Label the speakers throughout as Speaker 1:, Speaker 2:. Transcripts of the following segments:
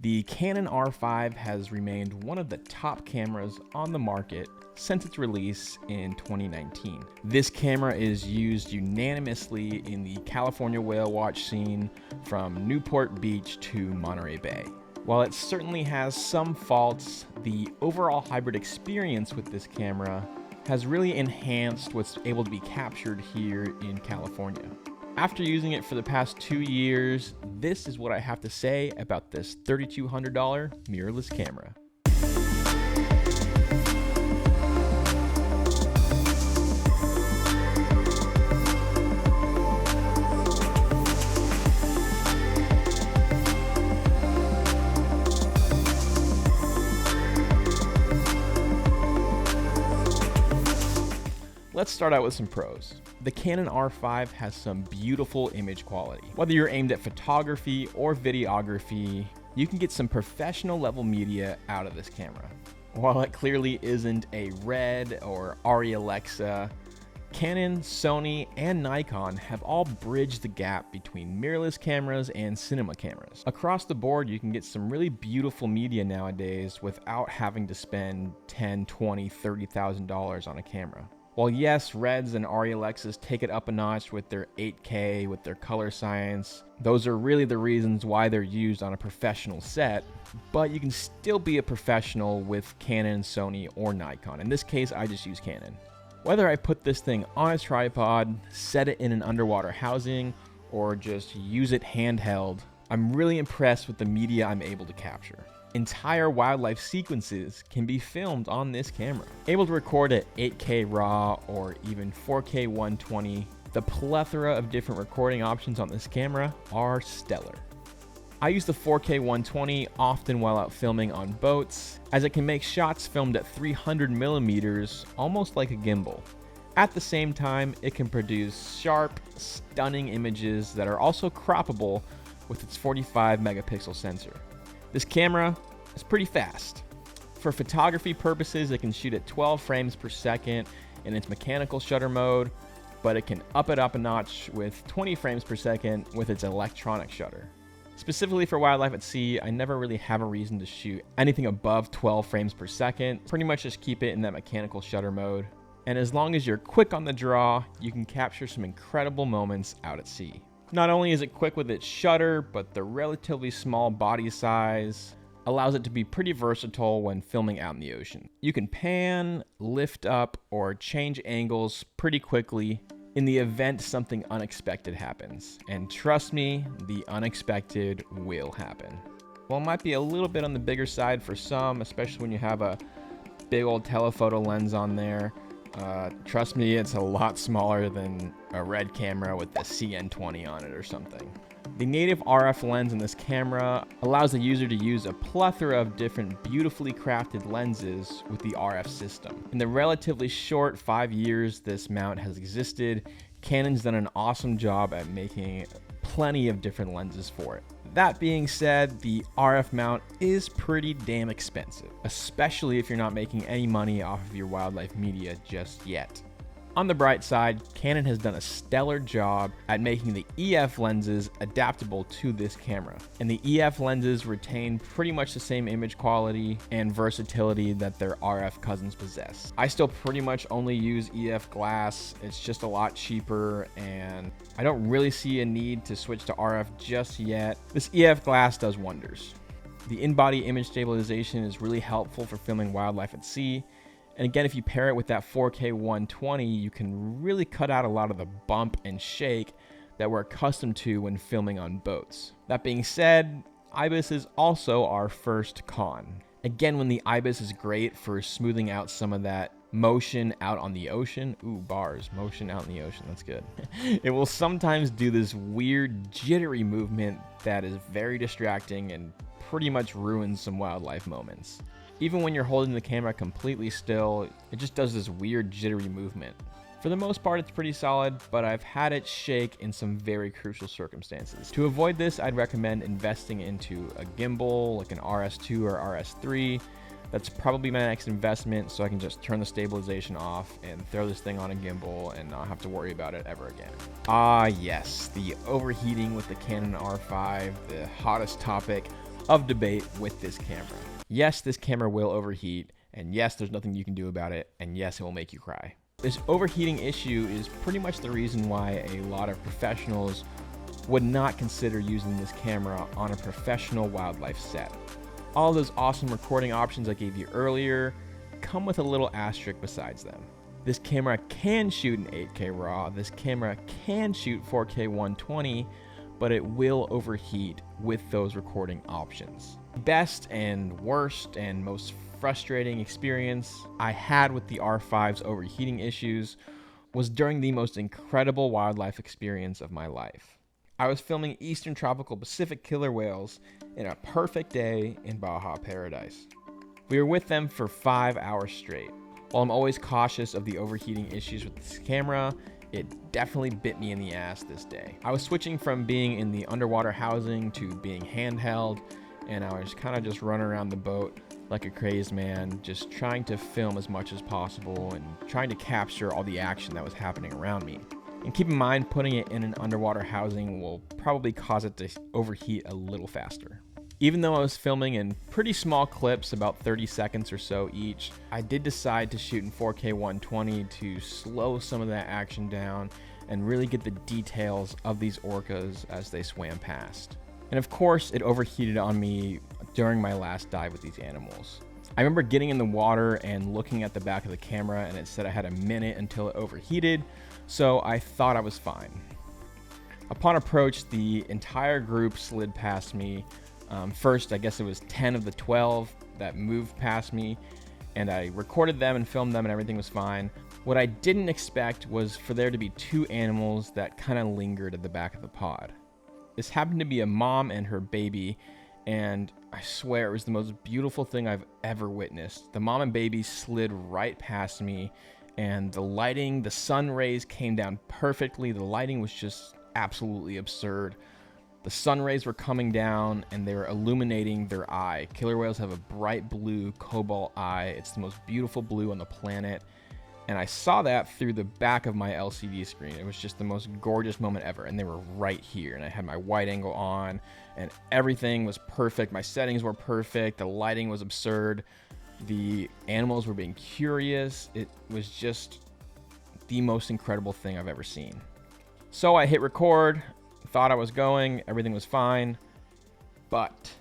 Speaker 1: The Canon R5 has remained one of the top cameras on the market since its release in 2019. This camera is used unanimously in the California whale watch scene from Newport Beach to Monterey Bay. While it certainly has some faults, the overall hybrid experience with this camera has really enhanced what's able to be captured here in California. After using it for the past 2 years, this is what I have to say about this $3,200 mirrorless camera. Let's start out with some pros. The Canon R5 has some beautiful image quality. Whether you're aimed at photography or videography, you can get some professional level media out of this camera. While it clearly isn't a Red or Arri Alexa, Canon, Sony, and Nikon have all bridged the gap between mirrorless cameras and cinema cameras. Across the board, you can get some really beautiful media nowadays without having to spend $10,000, $20,000, $30,000 on a camera. While yes, Reds and Arri Alexas take it up a notch with their 8K, with their color science, those are really the reasons why they're used on a professional set, but you can still be a professional with Canon, Sony, or Nikon. In this case, I just use Canon. Whether I put this thing on a tripod, set it in an underwater housing, or just use it handheld, I'm really impressed with the media I'm able to capture. Entire wildlife sequences can be filmed on this camera. Able to record at 8K RAW or even 4K 120, the plethora of different recording options on this camera are stellar. I use the 4K 120 often while out filming on boats, as it can make shots filmed at 300mm almost like a gimbal. At the same time, it can produce sharp, stunning images that are also croppable with its 45 megapixel sensor. This camera is pretty fast. For photography purposes, it can shoot at 12 frames per second in its mechanical shutter mode, but it can up it up a notch with 20 frames per second with its electronic shutter. Specifically for wildlife at sea, I never really have a reason to shoot anything above 12 frames per second. Pretty much just keep it in that mechanical shutter mode. And as long as you're quick on the draw, you can capture some incredible moments out at sea. Not only is it quick with its shutter, but the relatively small body size allows it to be pretty versatile when filming out in the ocean. You can pan, lift up, or change angles pretty quickly in the event something unexpected happens. And trust me, the unexpected will happen. While it might be a little bit on the bigger side for some, especially when you have a big old telephoto lens on there, trust me, it's a lot smaller than a Red camera with the CN20 on it or something. The native RF lens in this camera allows the user to use a plethora of different beautifully crafted lenses with the RF system. In the relatively short 5 years this mount has existed, Canon's done an awesome job at making plenty of different lenses for it. That being said, the RF mount is pretty damn expensive, especially if you're not making any money off of your wildlife media just yet. On the bright side, Canon has done a stellar job at making the EF lenses adaptable to this camera. And the EF lenses retain pretty much the same image quality and versatility that their RF cousins possess. I still pretty much only use EF glass. It's just a lot cheaper, and I don't really see a need to switch to RF just yet. This EF glass does wonders. The in-body image stabilization is really helpful for filming wildlife at sea. And again, if you pair it with that 4K 120, you can really cut out a lot of the bump and shake that we're accustomed to when filming on boats. That being said, IBIS is also our first con. Again, when the IBIS is great for smoothing out some of that motion out on the ocean. Ooh, bars, motion out in the ocean, that's good. It will sometimes do this weird jittery movement that is very distracting and pretty much ruins some wildlife moments. Even when you're holding the camera completely still, it just does this weird jittery movement. For the most part, it's pretty solid, but I've had it shake in some very crucial circumstances. To avoid this, I'd recommend investing into a gimbal like an RS2 or RS3. That's probably my next investment, so I can just turn the stabilization off and throw this thing on a gimbal and not have to worry about it ever again. Ah yes, the overheating with the Canon R5, the hottest topic of debate with this camera. Yes, this camera will overheat, and yes, there's nothing you can do about it, and yes, it will make you cry. This overheating issue is pretty much the reason why a lot of professionals would not consider using this camera on a professional wildlife set. All those awesome recording options I gave you earlier come with a little asterisk besides them. This camera can shoot in 8K RAW, this camera can shoot 4K 120, but it will overheat with those recording options. Best and worst and most frustrating experience I had with the R5's overheating issues was during the most incredible wildlife experience of my life. I was filming Eastern Tropical Pacific killer whales in a perfect day in Baja paradise. We were with them for 5 hours straight. While I'm always cautious of the overheating issues with this camera, it definitely bit me in the ass this day. I was switching from being in the underwater housing to being handheld, and I was kind of just running around the boat like a crazed man, just trying to film as much as possible and trying to capture all the action that was happening around me. And keep in mind, putting it in an underwater housing will probably cause it to overheat a little faster. Even though I was filming in pretty small clips, about 30 seconds or so each, I did decide to shoot in 4K 120 to slow some of that action down and really get the details of these orcas as they swam past. And of course, it overheated on me during my last dive with these animals. I remember getting in the water and looking at the back of the camera, and it said I had a minute until it overheated, so I thought I was fine. Upon approach, the entire group slid past me. First, I guess it was 10 of the 12 that moved past me, and I recorded them and filmed them and everything was fine. What I didn't expect was for there to be 2 animals that kind of lingered at the back of the pod. This happened to be a mom and her baby, and I swear it was the most beautiful thing I've ever witnessed. The mom and baby slid right past me, and the lighting, the sun rays came down perfectly. The lighting was just absolutely absurd. The sun rays were coming down and they were illuminating their eye. Killer whales have a bright blue cobalt eye. It's the most beautiful blue on the planet. And I saw that through the back of my LCD screen. It was just the most gorgeous moment ever. And they were right here. And I had my wide angle on and everything was perfect. My settings were perfect. The lighting was absurd. The animals were being curious. It was just the most incredible thing I've ever seen. So I hit record. Thought I was going, everything was fine, but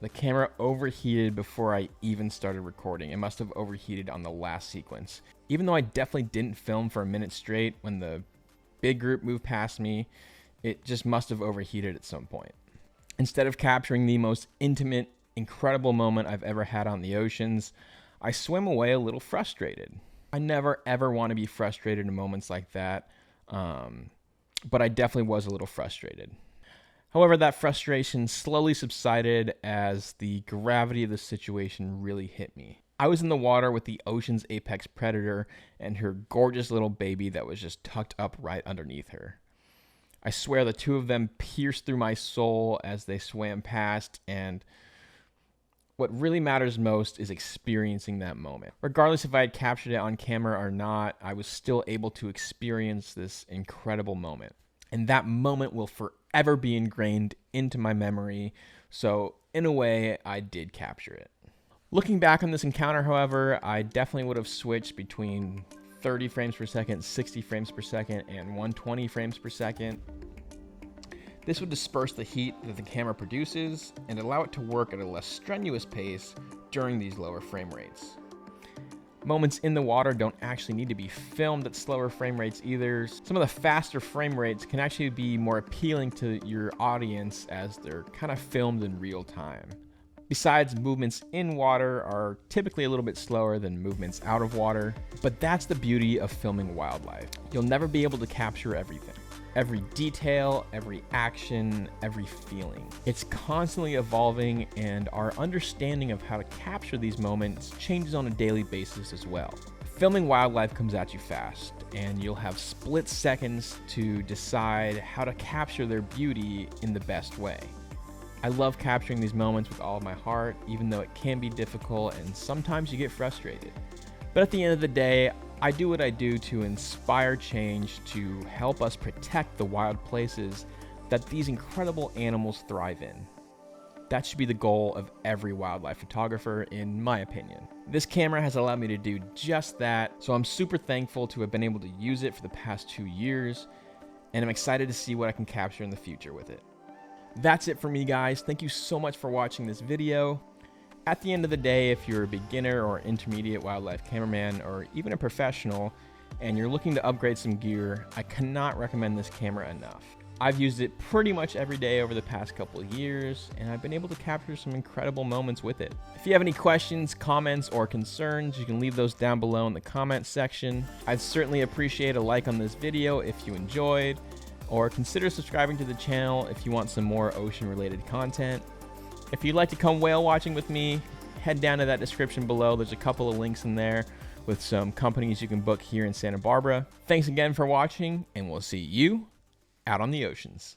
Speaker 1: the camera overheated before I even started recording. It must have overheated on the last sequence. Even though I definitely didn't film for a minute straight, when the big group moved past me, it just must have overheated at some point. Instead of capturing the most intimate, incredible moment I've ever had on the oceans, I swim away a little frustrated. I never ever want to be frustrated in moments like that. But I definitely was a little frustrated. However, that frustration slowly subsided as the gravity of the situation really hit me. I was in the water with the ocean's apex predator and her gorgeous little baby that was just tucked up right underneath her. I swear the 2 of them pierced through my soul as they swam past, and what really matters most is experiencing that moment. Regardless if I had captured it on camera or not, I was still able to experience this incredible moment. And that moment will forever be ingrained into my memory, so in a way, I did capture it. Looking back on this encounter, however, I definitely would have switched between 30 frames per second, 60 frames per second, and 120 frames per second. This would disperse the heat that the camera produces and allow it to work at a less strenuous pace during these lower frame rates. Moments in the water don't actually need to be filmed at slower frame rates either. Some of the faster frame rates can actually be more appealing to your audience as they're kind of filmed in real time. Besides, movements in water are typically a little bit slower than movements out of water, but that's the beauty of filming wildlife. You'll never be able to capture everything. Every detail, every action, every feeling. It's constantly evolving, and our understanding of how to capture these moments changes on a daily basis as well. Filming wildlife comes at you fast, and you'll have split seconds to decide how to capture their beauty in the best way. I love capturing these moments with all of my heart, even though it can be difficult and sometimes you get frustrated. But at the end of the day, I do what I do to inspire change, to help us protect the wild places that these incredible animals thrive in. That should be the goal of every wildlife photographer, in my opinion. This camera has allowed me to do just that, so I'm super thankful to have been able to use it for the past 2 years, and I'm excited to see what I can capture in the future with it. That's it for me, guys. Thank you so much for watching this video. At the end of the day, if you're a beginner or intermediate wildlife cameraman, or even a professional, and you're looking to upgrade some gear, I cannot recommend this camera enough. I've used it pretty much every day over the past couple of years, and I've been able to capture some incredible moments with it. If you have any questions, comments, or concerns, you can leave those down below in the comments section. I'd certainly appreciate a like on this video if you enjoyed, or consider subscribing to the channel if you want some more ocean-related content. If you'd like to come whale watching with me, head down to that description below. There's a couple of links in there with some companies you can book here in Santa Barbara. Thanks again for watching, and we'll see you out on the oceans.